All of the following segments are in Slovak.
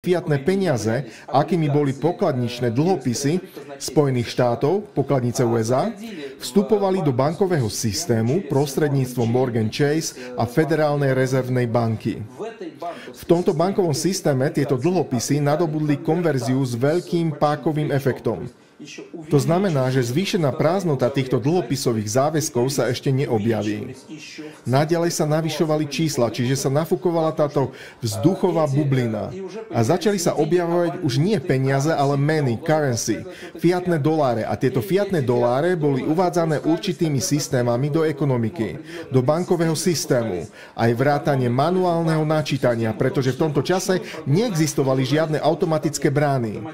fiatné peniaze, akými boli pokladničné dlhopisy Spojených štátov, pokladnice USA, vstupovali do bankového systému prostredníctvom Morgan Chase a Federálnej rezervnej banky. V tomto bankovom systéme tieto dlhopisy nadobudli konverziu s veľkým pákovým efektom. To znamená, že zvýšená prázdnota týchto dlhopisových záväzkov sa ešte neobjaví. Naďalej sa navyšovali čísla, čiže sa nafúkovala táto vzduchová bublina. A začali sa objavovať už nie peniaze, ale meny, currency, fiatné doláre. A tieto fiatné doláre boli uvádzané určitými systémami do ekonomiky, do bankového systému. Aj vrátanie manuálneho načítania, pretože v tomto čase neexistovali žiadne automatické brány.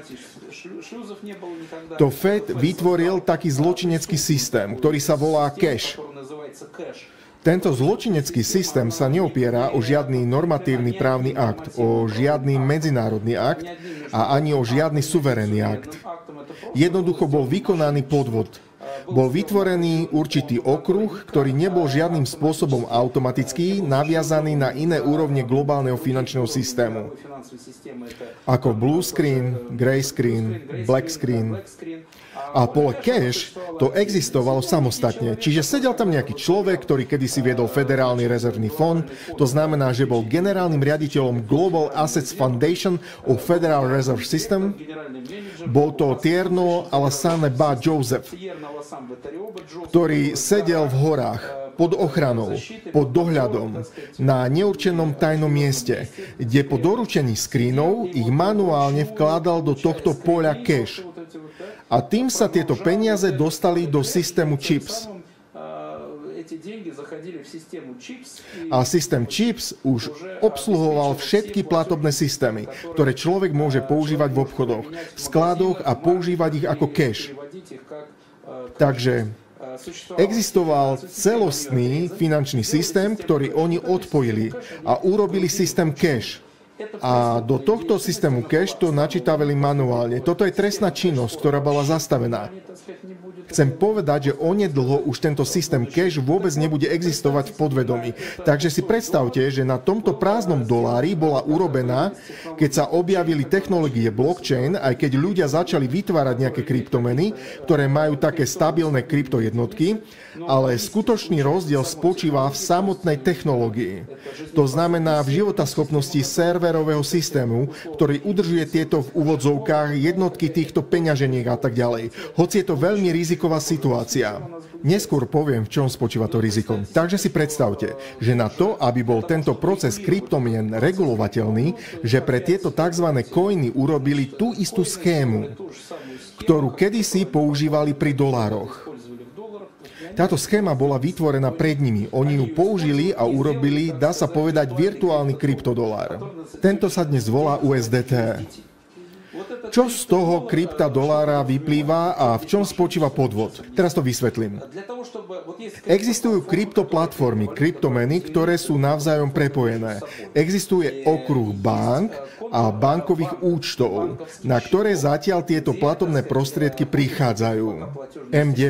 To Fed vytvoril taký zločinecký systém, ktorý sa volá cash. Tento zločinecký systém sa neopiera o žiadny normatívny právny akt, o žiadny medzinárodný akt a ani o žiadny suverénny akt. Jednoducho bol vykonaný podvod. Bol vytvorený určitý okruh, ktorý nebol žiadnym spôsobom automaticky naviazaný na iné úrovne globálneho finančného systému. Ako blue screen, grey screen, black screen. A pole cash to existovalo samostatne. Čiže sedel tam nejaký človek, ktorý kedysi viedol Federálny rezervný fond. To znamená, že bol generálnym riaditeľom Global Assets Foundation of Federal Reserve System. Bol to Tierno Alassane Ba Joseph, ktorý sedel v horách pod ochranou, pod dohľadom, na neurčenom tajnom mieste, kde po doručení skrínov ich manuálne vkladal do tohto poľa cash. A tým sa tieto peniaze dostali do systému CHIPS. A systém CHIPS už obsluhoval všetky platobné systémy, ktoré človek môže používať v obchodoch, v skladoch a používať ich ako cash. Takže existoval celostný finančný systém, ktorý oni odpojili a urobili systém cash. A do tohto systému cash to načítavali manuálne. Toto je trestná činnosť, ktorá bola zastavená. Chcem povedať, že onedlho už tento systém cash vôbec nebude existovať v podvedomí. Takže si predstavte, že na tomto prázdnom dolári bola urobená, keď sa objavili technológie blockchain, aj keď ľudia začali vytvárať nejaké kryptomeny, ktoré majú také stabilné kryptojednotky, ale skutočný rozdiel spočíva v samotnej technológii. To znamená v životaschopnosti serverového systému, ktorý udržuje tieto v úvodzovkách jednotky týchto peňaženiek a tak ďalej. Hoci je to veľmi riziková situácia. Neskôr poviem, v čom spočíva to riziko. Takže si predstavte, že na to, aby bol tento proces kryptomien regulovateľný, že pre tieto tzv. Coiny urobili tú istú schému, ktorú kedysi používali pri dolároch. Táto schéma bola vytvorená pred nimi. Oni ju použili a urobili, dá sa povedať, virtuálny kryptodolár. Tento sa dnes volá USDT. Čo z toho kryptodolára vyplýva a v čom spočíva podvod? Teraz to vysvetlím. Existujú kryptoplatformy, kryptomeny, ktoré sú navzájom prepojené. Existuje okruh bank a bankových účtov, na ktoré zatiaľ tieto platobné prostriedky prichádzajú. M9,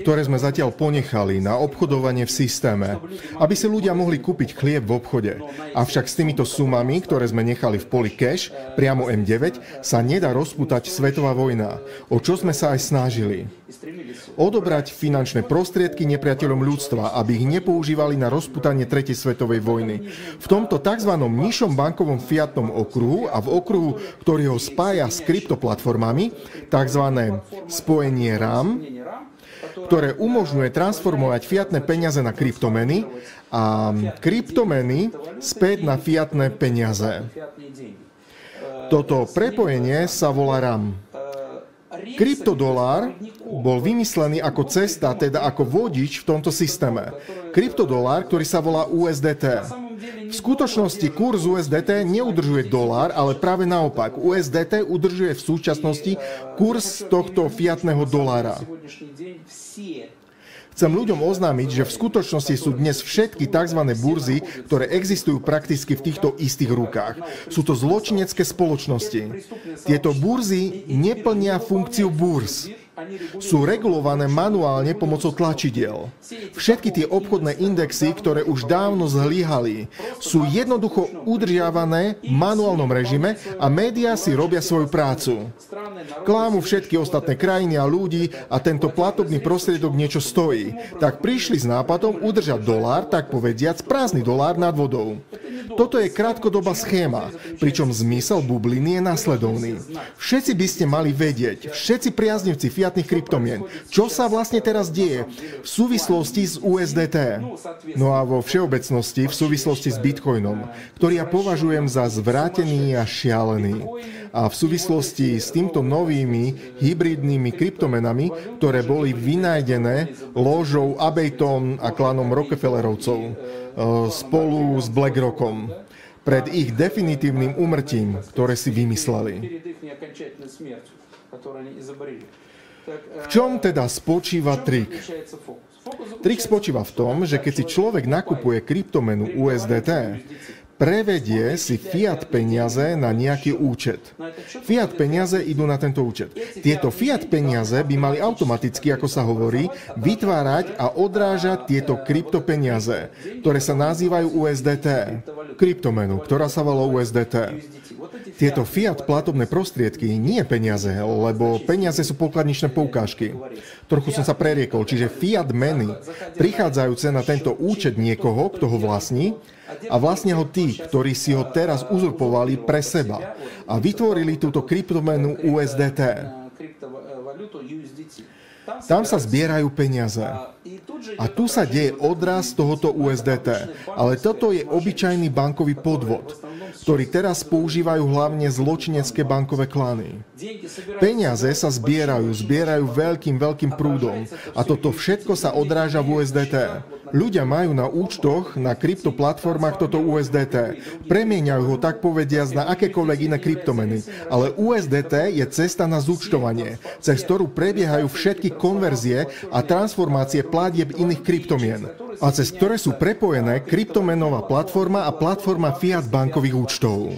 ktoré sme zatiaľ ponechali na obchodovanie v systéme, aby si ľudia mohli kúpiť chlieb v obchode. Avšak s týmito sumami, ktoré sme nechali v poli cash, priamo M9, sa nedá rozpútať svetová vojna, o čo sme sa aj snažili. Odobrať finančné prostriedky nepriateľom ľudstva, aby ich nepoužívali na rozpútanie tretej svetovej vojny. V tomto tzv. Nižšom bankovom fiatnom okruhu a v okruhu, ktorý ho spája s kryptoplatformami, tzv. Spojenie RAM, ktoré umožňuje transformovať fiatné peniaze na kryptomeny a kryptomeny späť na fiatné peniaze. Toto prepojenie sa volá RAM. Kryptodolár bol vymyslený ako cesta, teda ako vodič v tomto systéme. Kryptodolár, ktorý sa volá USDT. V skutočnosti kurz USDT neudržuje dolár, ale práve naopak. USDT udržuje v súčasnosti kurz tohto fiatného dolára. Chcem ľuďom oznámiť, že v skutočnosti sú dnes všetky tzv. Burzy, ktoré existujú prakticky v týchto istých rukách. Sú to zločinecké spoločnosti. Tieto burzy neplnia funkciu burz. Sú regulované manuálne pomocou tlačidiel. Všetky tie obchodné indexy, ktoré už dávno zlyhali, sú jednoducho udržiavané v manuálnom režime a médiá si robia svoju prácu. Klámu všetky ostatné krajiny a ľudí a tento platobný prostriedok niečo stojí. Tak prišli s nápadom udržať dolár, tak povediac prázdny dolár nad vodou. Toto je krátkodobá schéma, pričom zmysel bubliny je nasledovný. Všetci by ste mali vedieť, všetci priaznivci fiatných kryptomien, čo sa vlastne teraz deje v súvislosti s USDT. No a vo všeobecnosti v súvislosti s Bitcoinom, ktorý ja považujem za zvrátený a šialený. A v súvislosti s týmto novými hybridnými kryptomenami, ktoré boli vynájdené ložou Abbeyton a klanom Rockefellerovcov spolu s BlackRockom pred ich definitívnym úmrtím, ktoré si vymysleli. V čom teda spočíva trik? Trik spočíva v tom, že keď si človek nakupuje kryptomenu USDT, prevedie si fiat peniaze na nejaký účet. Fiat peniaze idú na tento účet. Tieto fiat peniaze by mali automaticky, ako sa hovorí, vytvárať a odrážať tieto kryptopeniaze, ktoré sa nazývajú USDT. Kryptomenu, ktorá sa volá USDT. Tieto fiat platobné prostriedky nie peniaze, lebo peniaze sú pokladničné poukážky. Trochu som sa preriekol, čiže fiat meny, prichádzajúce na tento účet niekoho, kto ho vlastní, a vlastne ho tí, ktorí si ho teraz uzurpovali pre seba a vytvorili túto kryptomenu USDT. Tam sa zbierajú peniaze. A tu sa deje odraz tohoto USDT. Ale toto je obyčajný bankový podvod, ktorý teraz používajú hlavne zločinecké bankové klany. Peniaze sa zbierajú veľkým prúdom a toto všetko sa odráža v USDT. Ľudia majú na účtoch, na kryptoplatformách toto USDT. Premieňajú ho tak povediac na akékoľvek iné kryptomeny. Ale USDT je cesta na zúčtovanie, cez ktorú prebiehajú všetky konverzie a transformácie platieb iných kryptomien. A cez ktoré sú prepojené kryptomenová platforma a platforma fiat bankových účtov.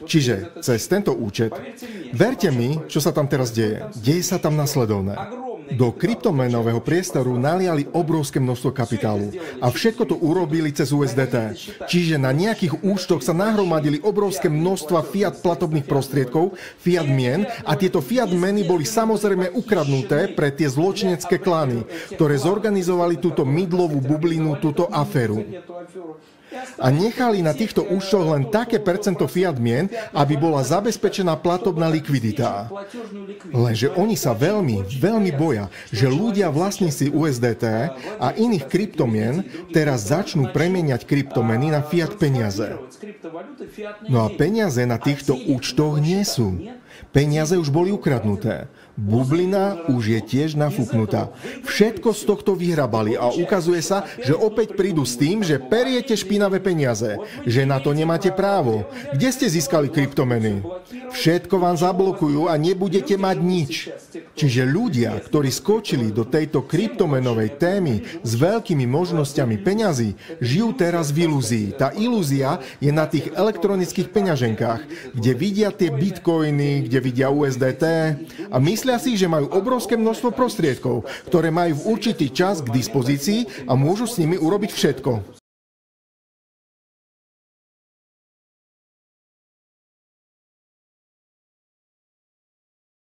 Čiže cez tento účet, verte mi, čo sa tam teraz deje. Deje sa tam nasledovné. Do kryptomenového priestoru naliali obrovské množstvo kapitálu a všetko to urobili cez USDT. Čiže na nejakých účtoch sa nahromadili obrovské množstva fiat platobných prostriedkov, fiat mien a tieto fiat meny boli samozrejme ukradnuté pre tie zločinecké klany, ktoré zorganizovali túto mydlovú bublinu, túto aféru. A nechali na týchto účtoch len také percento fiat mien, aby bola zabezpečená platobná likvidita. Lenže oni sa veľmi boja, že ľudia vlastníci USDT a iných kryptomien teraz začnú premieňať kryptomeny na fiat peniaze. No a peniaze na týchto účtoch nie sú. Peniaze už boli ukradnuté. Bublina už je tiež nafúknutá. Všetko z tohto vyhrabali a ukazuje sa, že opäť prídu s tým, že periete špinavé peniaze, že na to nemáte právo. Kde ste získali kryptomeny? Všetko vám zablokujú a nebudete mať nič. Čiže ľudia, ktorí skočili do tejto kryptomenovej témy s veľkými možnosťami peňazí, žijú teraz v ilúzii. Tá ilúzia je na tých elektronických peňaženkách, kde vidia tie bitcoiny, kde vidia USDT a myslia si, že majú obrovské množstvo prostriedkov, ktoré majú v určitý čas k dispozícii a môžu s nimi urobiť všetko.